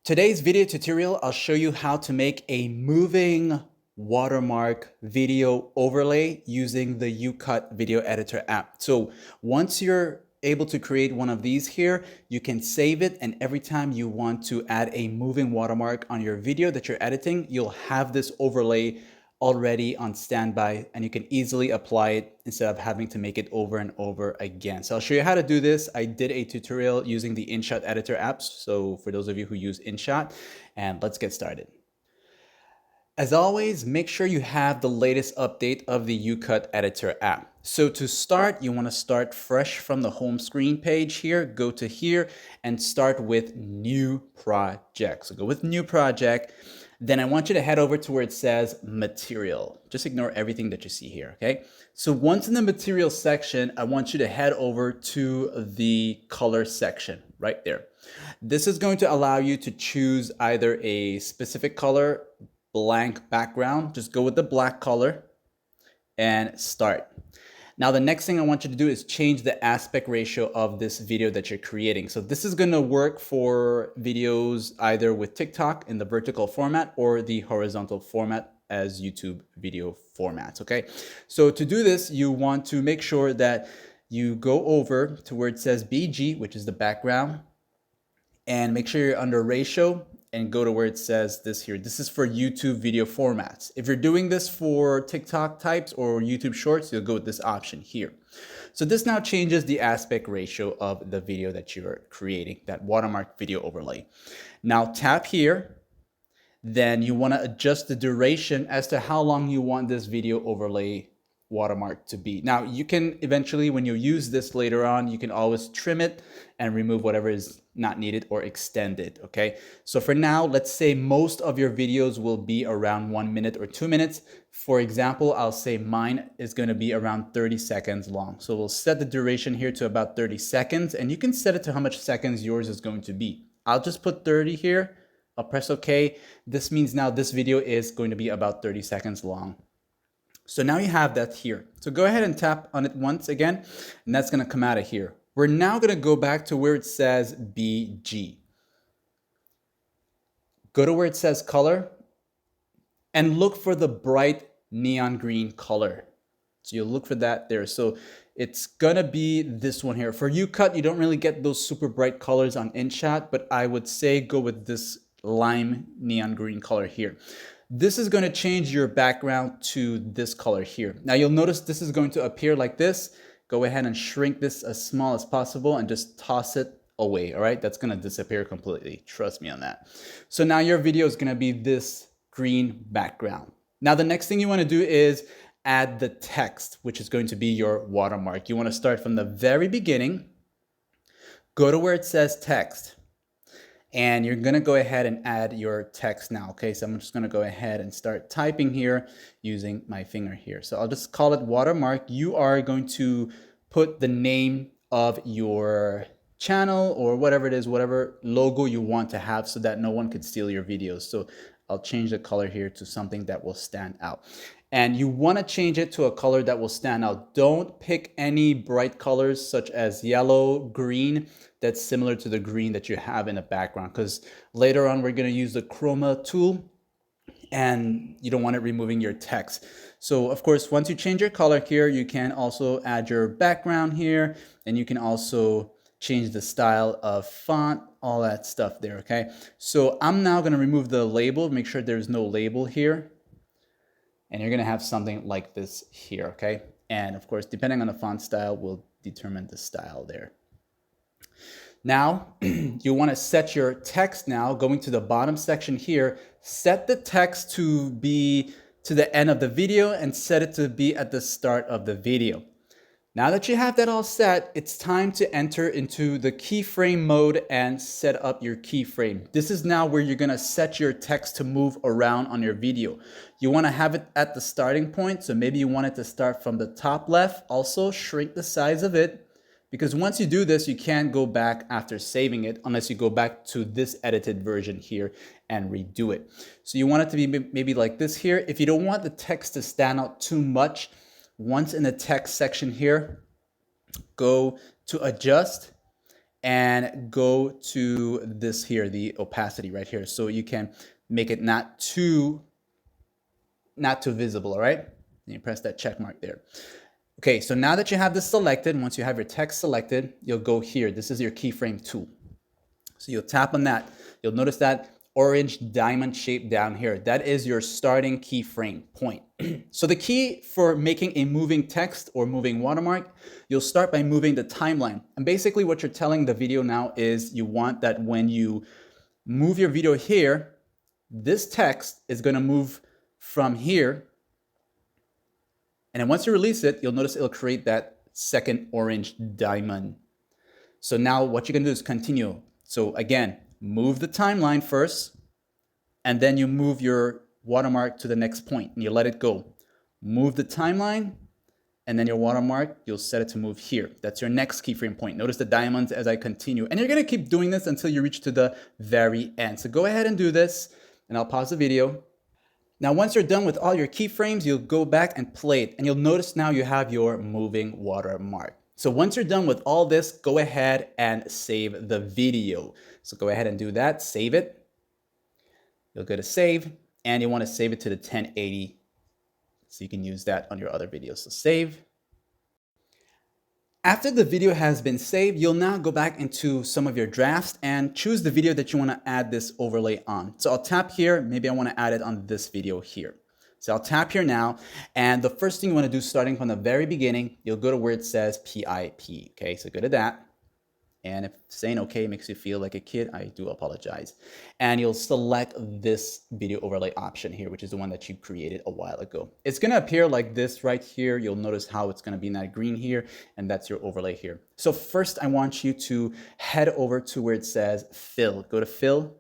Today's video tutorial, I'll show you how to make a moving watermark video overlay using the Youcut video editor app. So once you're able to create one of these here, you can save it, and every time you want to add a moving watermark on your video that you're editing, you'll have this overlay already on standby, and you can easily apply it instead of having to make it over and over again. So I'll show you how to do this. I did a tutorial using the InShot editor apps, so for those of you who use InShot, and let's get started. As always, make sure you have the latest update of the Youcut editor app. So to start, you want to start fresh from the home screen page here, go to here and start with new project. So go with new project. Then I want you to head over to where it says material. Just ignore everything that you see here, okay? So once in the material section, I want you to head over to the color section right there. This is going to allow you to choose either a specific color, blank background, just go with the black color and start. Now, the next thing I want you to do is change the aspect ratio of this video that you're creating. So this is going to work for videos either with TikTok in the vertical format or the horizontal format as YouTube video formats, okay? So to do this, you want to make sure that you go over to where it says BG, which is the background, and make sure you're under ratio and go to where it says this here. This is for YouTube video formats. If you're doing this for TikTok types or YouTube shorts, you'll go with this option here. So this now changes the aspect ratio of the video that you're creating, that watermark video overlay. Now tap here, then you want to adjust the duration as to how long you want this video overlay watermark to be. Now you can eventually, when you use this later on, you can always trim it and remove whatever is not needed or extend it, okay? So for now, let's say most of your videos will be around 1 minute or 2 minutes. For example, I'll say mine is going to be around 30 seconds long. So we'll set the duration here to about 30 seconds, and you can set it to how much seconds yours is going to be. I'll just put 30 here. I'll press OK. This means now this video is going to be about 30 seconds long. So now you have that here. So go ahead and tap on it once again, and that's going to come out of here. We're now going to go back to where it says BG. Go to where it says color and look for the bright neon green color. So you'll look for that there. So it's going to be this one here. For Youcut, you don't really get those super bright colors on InShot, but I would say go with this lime neon green color here. This is going to change your background to this color here. Now you'll notice this is going to appear like this. Go ahead and shrink this as small as possible and just toss it away, all right? That's going to disappear completely. Trust me on that. So now your video is going to be this green background. Now the next thing you want to do is add the text, which is going to be your watermark. You want to start from the very beginning, go to where it says text, and you're going to go ahead and add your text now. Okay, so I'm just going to go ahead and start typing here using my finger here. So I'll just call it watermark. You are going to put the name of your channel or whatever it is, whatever logo you want to have so that no one could steal your videos. So I'll change the color here to something that will stand out. And you want to change it to a color that will stand out. Don't pick any bright colors such as yellow, green, that's similar to the green that you have in the background, because later on we're going to use the chroma tool and you don't want it removing your text. So of course, once you change your color here, you can also add your background here, and you can also change the style of font, all that stuff there, okay? So I'm now going to remove the label, make sure there's no label here. And you're going to have something like this here, okay? And of course, depending on the font style, will determine the style there. Now, you want to set your text now, going to the bottom section here, set the text to be to the end of the video and set it to be at the start of the video. Now that you have that all set, it's time to enter into the keyframe mode and set up your keyframe. This is now where you're going to set your text to move around on your video. You want to have it at the starting point, so maybe you want it to start from the top left. Also, shrink the size of it, because once you do this, you can't go back after saving it unless you go back to this edited version here and redo it. So you want it to be maybe like this here. If you don't want the text to stand out too much, once in the text section here, go to adjust and go to this here, the opacity right here. So you can make it not too visible, all right? And you press that check mark there. Okay, so now that you have this selected, once you have your text selected, you'll go here. This is your keyframe tool. So you'll tap on that. You'll notice that orange diamond shape down here. That is your starting keyframe point. So the key for making a moving text or moving watermark, you'll start by moving the timeline. And basically what you're telling the video now is you want that when you move your video here, this text is going to move from here. And then once you release it, you'll notice it'll create that second orange diamond. So now what you're going to do is continue. So again, move the timeline first, and then you move your watermark to the next point and you let it go. Move the timeline, and then your watermark, you'll set it to move here. That's your next keyframe point. Notice the diamonds as I continue. And you're going to keep doing this until you reach to the very end. So go ahead and do this, and I'll pause the video. Now, once you're done with all your keyframes, you'll go back and play it, and you'll notice now you have your moving watermark. So once you're done with all this, go ahead and save the video. So go ahead and do that, save it. You'll go to save, and you want to save it to the 1080, so you can use that on your other videos. So save. After the video has been saved, you'll now go back into some of your drafts and choose the video that you want to add this overlay on. So I'll tap here. Maybe I want to add it on this video here. So I'll tap here now. And the first thing you want to do, starting from the very beginning, you'll go to where it says PIP. Okay, so go to that. And if saying okay makes you feel like a kid, I do apologize. And you'll select this video overlay option here, which is the one that you created a while ago. It's going to appear like this right here. You'll notice how it's going to be in that green here, and that's your overlay here. So first, I want you to head over to where it says fill. Go to fill,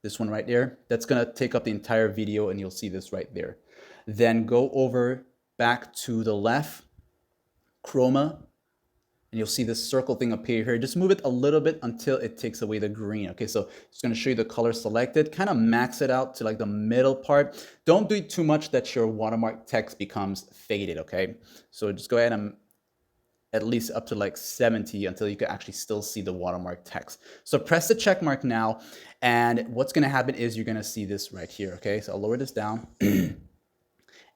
this one right there. That's going to take up the entire video, and you'll see this right there. Then go over back to the left, chroma, and you'll see this circle thing appear here. Just move it a little bit until it takes away the green. Okay, so it's going to show you the color selected. Kind of max it out to like the middle part. Don't do it too much that your watermark text becomes faded, okay? So just go ahead and at least up to like 70 until you can actually still see the watermark text. So press the check mark now, and what's going to happen is you're going to see this right here, okay? So I'll lower this down.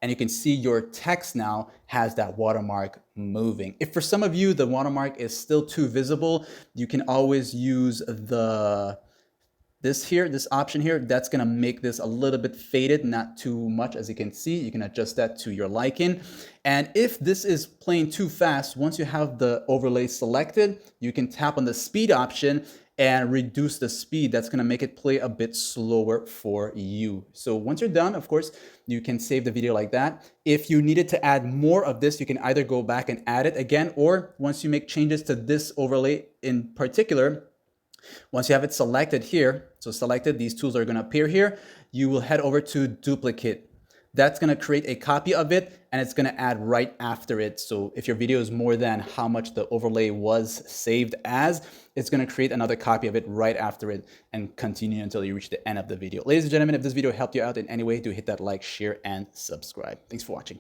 And you can see your text now has that watermark moving. If for some of you, the watermark is still too visible, you can always use this option here. That's gonna make this a little bit faded, not too much as you can see. You can adjust that to your liking. And if this is playing too fast, once you have the overlay selected, you can tap on the speed option and reduce the speed. That's going to make it play a bit slower for you. So once you're done, of course, you can save the video like that. If you needed to add more of this, you can either go back and add it again, or once you make changes to this overlay in particular, once you have it selected here, so selected, these tools are going to appear here, you will head over to duplicate. That's going to create a copy of it, and it's going to add right after it. So if your video is more than how much the overlay was saved as, it's going to create another copy of it right after it and continue until you reach the end of the video. Ladies and gentlemen, if this video helped you out in any way, do hit that like, share, and subscribe. Thanks for watching.